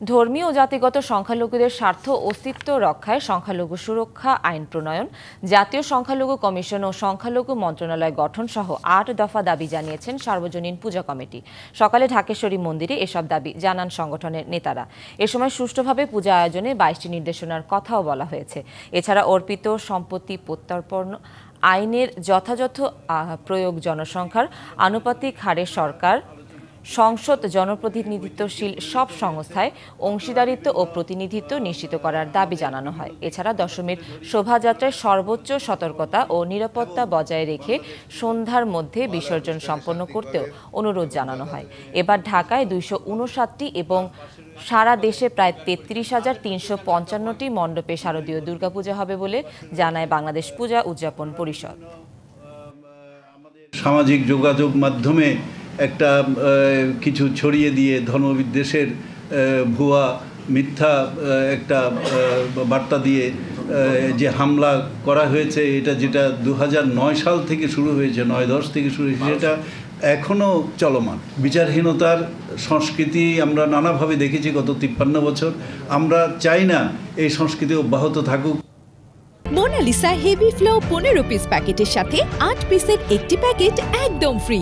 ধর্মীয় ও জাতিগত সংখ্যালঘুদের স্বার্থ অস্তিত্ব রক্ষায় সংখ্যালঘু সুরক্ষা আইন প্রণয়ন, জাতীয় সংখ্যালঘু কমিশন ও সংখ্যালঘু মন্ত্রণালয় গঠন সহ ৮ দফা দাবি জানিয়েছেন সার্বজনীন পূজা কমিটি। সকালে ঢাকেশ্বরী মন্দিরে এসব দাবি জানান সংগঠনের নেতারা। এ সময় সুষ্ঠুভাবে পূজা আয়োজনে ২২টি নির্দেশনার কথাও বলা হয়েছে। এছাড়া অর্পিত সম্পত্তি প্রত্যর্পণ আইনের যথাযথ প্রয়োগ, জনসংখ্যার আনুপাতিক হারে সরকার, সংসদ, জনপ্রতিনিধিত্বশীল সব সংস্থায় অংশীদারিত্ব ও প্রতিনিধিত্ব নিশ্চিত করার দাবি জানানো হয়। এছাড়া দশমীর শোভাযাত্রায় সর্বোচ্চ সতর্কতা ও নিরাপত্তা বজায় রেখে সন্ধ্যার মধ্যে বিসর্জন সম্পন্ন করতেও অনুরোধ জানানো হয়। এবার ঢাকায় ২৫৯টি এবং সারা দেশে প্রায় ৩৩,৩৫৫টি মণ্ডপে শারদীয় দুর্গাপূজা হবে বলে জানায় বাংলাদেশ পূজা উদযাপন পরিষদ। সামাজিক যোগাযোগ মাধ্যমে একটা কিছু ছড়িয়ে দিয়ে ধর্মবিদ্বেষের ভুয়া মিথ্যা একটা বার্তা দিয়ে যে হামলা করা হয়েছে, যেটা ২০০৯ সাল থেকে শুরু হয়েছে, ৯-১০ থেকে শুরু হয়েছে, সেটা এখনও চলমান। বিচারহীনতার সংস্কৃতি আমরা নানাভাবে দেখেছি গত ৫৩ বছর। আমরা চাই না এই সংস্কৃতি অব্যাহত থাকুক। মোনালিসা হেভি ফ্লো ১৫ পিস প্যাকেটের সাথে ৮ পিসের একটি প্যাকেট একদম ফ্রি।